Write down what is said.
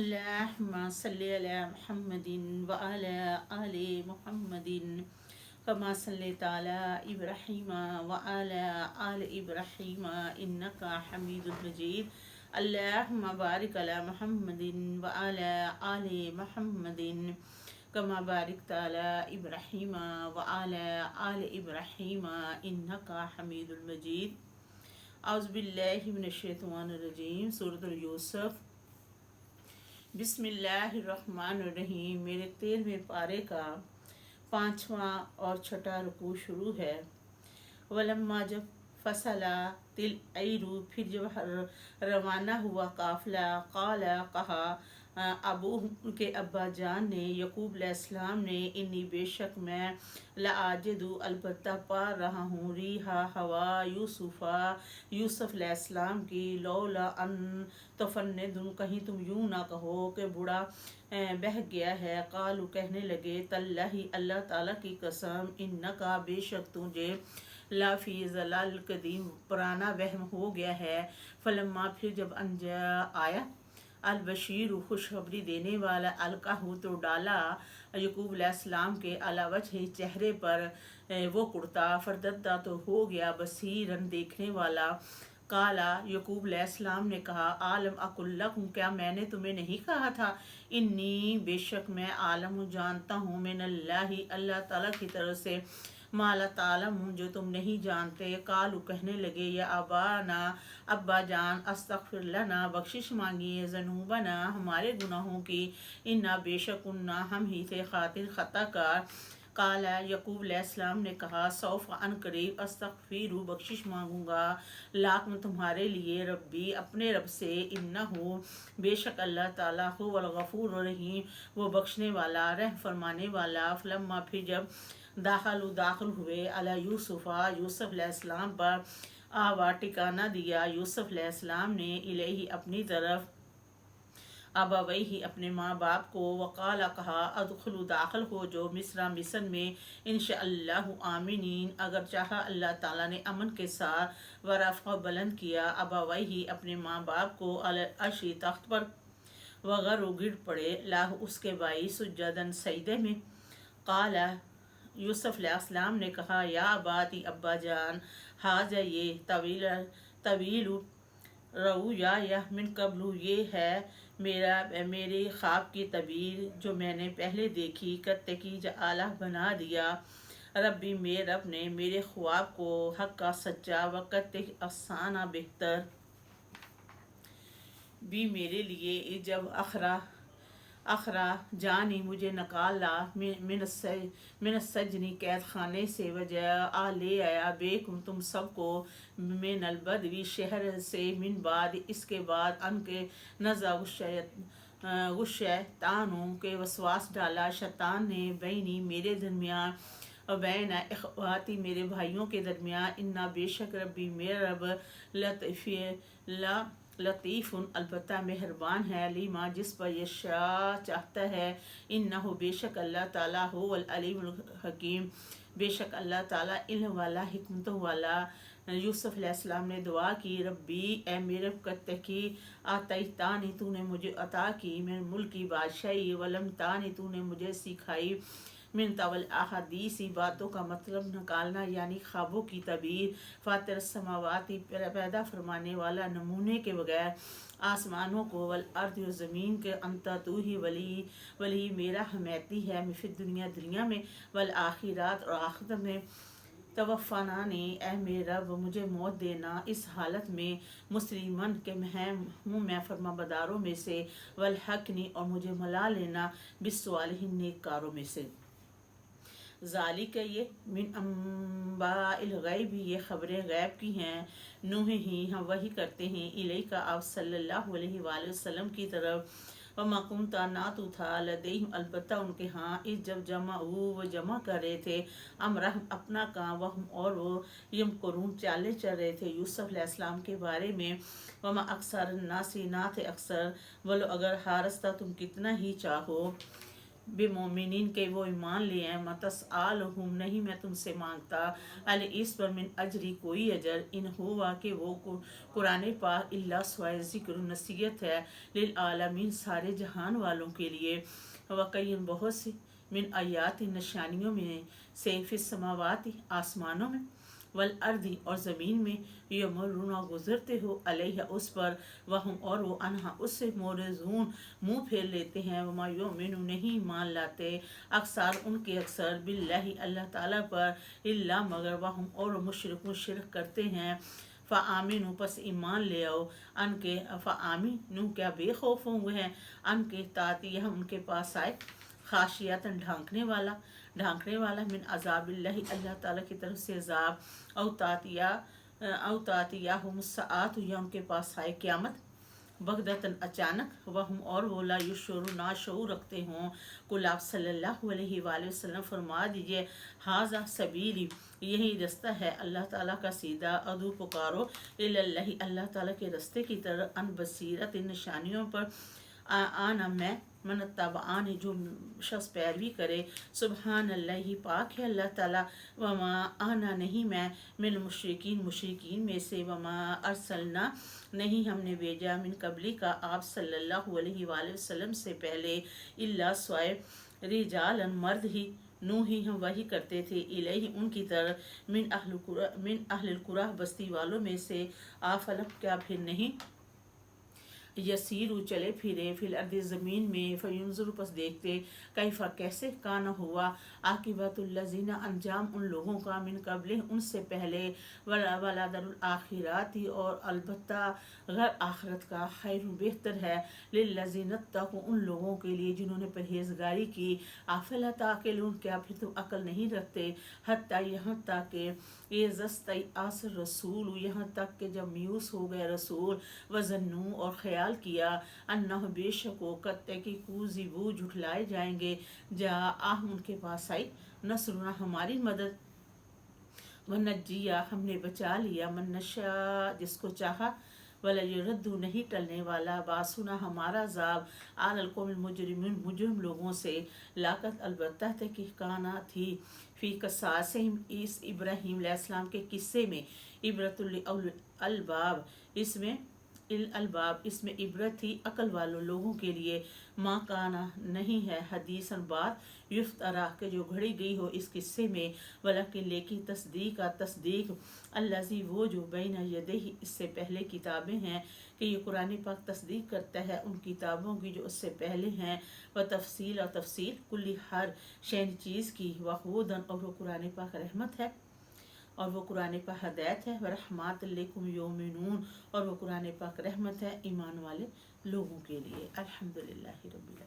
اللهم صل على محمد وعلى آل محمد كما صليت على إبراهيم وعلى آل إبراهيم إنك حميد مجيد. اللهم بارك على محمد وعلى آل محمد كما باركت على إبراهيم وعلى آل إبراهيم إنك حميد مجيد. أعوذ بالله من الشيطان الرجيم. سورة یوسف. बिस्मिल्लाहिर्रहमानिर्रहीम. मेरे 13वें पारे का 5वां और छठा रुकू शुरू है। वलम्मा जब फसला तिल ऐरू, फिर जब रवाना हुआ काफिला, काला कहा अबू के अब्बा जान ने, यकूब अलैहिस्सलाम ने, इन्नी बेशक मैं लाजिदु अलबत्ता पा रहा हूँ, रिहा हवा यूसुफा यूसुफ अलैहिस्सलाम की, लौला अन तफन्निदुन कहीं तुम यूं ना कहो कि बूढ़ा बह गया है। कालू कहने लगे तल्लाही अल्लाह ताला की कसम, इन्नका बेशक तुझे लाफी जलाल कदीम पुराना वहम हो गया है। फलम्मा फिर जब अंजा आया अलबशीर खुशखबरी देने वाला, अलकाहू तो डाला यकूब अलैहिस्सलाम के अलावज चेहरे पर वो कुर्ता, फरदद्दा तो हो गया बसीरन देखने वाला। काला यकूब अलैहिस्सलाम ने कहा आलम अकुल्लकुम, क्या मैंने तुम्हें नहीं कहा था, इन्नी बेशक मैं आलम जानता हूँ, मिनल्लाहि अल्लाह ताला की तरफ से, माला तालम जो तुम नहीं जानते। कालू कहने लगे या अबाना अब्बा जान, अस्तगफिर लना बख्शिश मांगिए, ज़नूबना हमारे गुनाहों की, इन्ना बेशक उन्ना हम ही थे खातिर खता कार। काला यकूब अलैहिस्सलाम ने कहा सौफ अन करीब, अस्तगफिरु बख्शिश मांगूंगा, लाकुम तुम्हारे लिए, रब्बी अपने रब से, इन्नहु बेशक अल्लाह ताला हुवल गफूर रहीम, वो बख्शने वाला रह फरमाने वाला। फलम्मा फिर जब दाखिल हुए अला यूसुफा यूसुफ अलैहिस्सलाम पर, आवा ठिकाना दिया यूसुफ अलैहिस्सलाम ने, इलैहि अपनी तरफ, अबवैही अपने माँ बाप को, वकाला कहा अदखुलु दाखिल हो जो मिस्र में, इंशाअल्लाहु आमिनीन अगर चाहा अल्लाह ताला ने अमन के साथ, वरफ़ा बुलंद किया अबवैही अपने माँ बाप को, अल अर्शी तख्त पर, वगर गिर पड़े, लाह उसके बाई सुजदन सजदे में। काला यूसुफ अलैहिस्सलाम ने कहा या अबाती अब्बा जान, हाजा ये तवील रऊ या मिन कबलू, ये है मेरे ख्वाब की तबीर जो मैंने पहले देखी, कत्ते की आला बना दिया, रब्बी मेरे रब ने मेरे ख्वाब को हक का सच्चा, वक़्त अफसाना बेहतर भी मेरे लिए, जब अखरा जानी मुझे नकाला, मिन सजनी कैद खाने से, वजह आ ले आया, बेकुम तुम सबको, मिन अलबदवी शहर से, मिन बाद इसके बाद, अन के नज़ा गुशैतानों के वसवास डाला शैतान ने, बैनी मेरे दरमियान, बैन इख्वाती मेरे भाइयों के दरमियान, इन्ना बेशक रब्बी मेरा रब लतीफ़ुन अलबत्ता मेहरबान है, लीमा जिस पर यशा चाहता है, इन्नहु बेशक अल्लाह ताला हुवल अलीमुल हकीम, बेशक अल्लाह ताला इल्म वाला हिकमतों वाला। यूसुफ अलैहिस्सलाम ने दुआ की रब्बी ए मेरे कत्तकी, आतैतानी तूने मुझे अता की, मेरे मुल्क की बादशाही, वलम तानी तूने मुझे सिखाई, मिन तवल अहादीसी बातों का मतलब निकालना यानी ख्वाबों की तबीर, फातिर समावाती पैदा फरमाने वाला नमूने के बगैर आसमानों को, वल अर्द ज़मीन के, अंता तू ही वली मेरा हमैती है, मिफिद दुनिया में, वल आखिरात और आखिरत में, तवफ़ना ने ए मेरा रब मुझे मौत देना इस हालत में, मुस्लिमन के मैं फरमा बदारों में से, वल हकनी और मुझे मला लेना, बिस्वालिहीन नेककारों में से। ज़ालिक ये मिन अम्बाइल गैब, ये ख़बरें गैब की हैं, नूह ही हम वही करते हैं, इलैका आप सल्लल्लाहु अलैहि वसल्लम की तरफ, व मकुमता ना तो था, लदैहिम अलबत्ता उनके हाँ, इस जब वो जमा कर रहे थे, अमरह अपना काम, वह और वो यमकुरून चाले चल रहे थे यूसुफ अलैहिस्सलाम के बारे में, वमा अक्सर नासी ना थे अक्सर, वलो अगर हारस्ता तुम कितना ही चाहो, बेमोमिनीन के वो ईमान ले आए, मतसआलहुम नहीं मैं तुमसे मांगता, अल इस पर मिन अजरी कोई अजर, इन हुआ कि वो कुरान पाक इल्ला स्वाय ज़िक्र नसीहत है, लिल आलमीन सारे जहान वालों के लिए, वक़य्यिन बहुत सी मिन आयात निशानियों में से फिस समावाती आसमानों में, वल अर्दी और ज़मीन में, यमरुना गुजरते हो अलैहा उस पर, वहम और वो अनहा उससे मोरजून मुंह फेर लेते हैं, वमा युमिनु नहीं मान लाते, अक्सर उनके अक्सर बिल्लाहि अल्लाह ताला पर, इल्ला मगर वहम और मुशरिकून शिरक करते हैं। फ़ामिनु पस ईमान ले आओ, अन के फ़ामिनु क्या बेखौफ होंगे हैं, अन के ताती हम उनके पास आए, खाशियतन ढांकने वाला मिन अज़ाबिल्लाहि अल्लाह ताला की तरफ से अज़ाब, औतातिया हुमुस्साअत या उनके पास आए क़यामत, बगदतन अचानक, वहम और वो ला युशुरू ना शऊर रखते हों। कुल आप सल्लल्लाहु अलैहि वसल्लम फरमा दीजिए, हाज़ा सबीली यही रास्ता है अल्लाह ताला का सीधा, अदू पुकारो इल्लल्लाहि अल्लाह ताला के रास्ते की तरफ, अन बसीरत इन निशानियों पर, आना मैं, मन तबान जो शख्स पैरवी करे, सुबहान अल्लाह ही पाक है अल्लाह ताला, वमा आना नहीं मैं, मिन मुशरिकीन में से, वमा अरसलना नहीं हमने भेजा, मिन कबली का आप सल्लल्लाहु अलैहि वसल्लम से पहले, इल्ला स्वाय रिजालन मर्द ही, नू ही हम वही करते थे, इलैहि उनकी तरफ, मिन अहलिल कुरा बस्ती वालों में से, आफलम क्या फिर नहीं, यसीरू चले फिरे, फिल अर्द ज़मीन में, फ़युंज़ुरु पस देखते, कैफ़ा कैसे कान हुआ, आकिबतुल्लज़ीना अंजाम उन लोगों का, मिन कबले उनसे पहले, वला दरुल आखिराती और अलबत्ता घर आखिरत का, खैर बेहतर है, लिल्लज़ीना तक़ू उन लोगों के लिए जिन्होंने परहेज़गारी की, आफला ताक़िलून क्या फिर तुम अकल नहीं रखते, हत्ता यहाँ तक कि ये ज़स्तई आस रसूल यहाँ तक कि जब मायूस हो गए रसूल, वज़न्नू और ख्याल किया, अन्नह बेशक वो कत्ते की कूजी वो झुठलाए जाएंगे, जा आह उनके पास आई, नसरुना हमारी मदद, वनज्जिया हमने बचा लिया, मन नशा जिसको चाहा, वला युरद्दू नहीं टलने वाला, बासुना हमारा ज़ाब, आलल कौमिल मुजरिमीन मुजरिम लोगों से, लाकत अलबत्ता तहकीकाना थी, फ़ी कसासिम इस इब्राहीम अलैहिस्सलाम के किस्से में, इबरतुल अलबाब इसमें इबरत थी अकल वालों लोगों के लिए, माँ काना नहीं है हदीसन बात, युफ्तरा के जो घड़ी गई हो इस किस्से में, वलकिन लेकी तस्दीक अल्लाजी वो जो बैन यदैहि इससे पहले किताबें हैं, कि ये कुरान पाक तस्दीक करता है उन किताबों की जो उससे पहले हैं, व तफसील और तफसील कुल्ली हर शैन चीज़ की, वहूदन और वो कुरान पाक रहमत है, और वो कुरान पाक हदायत है, व रहमत लिकुम योमिनून और वो कुरान पाक रहमत है ईमान वाले लोगों के लिए। अल्हम्दुलिल्लाहि रब्बिल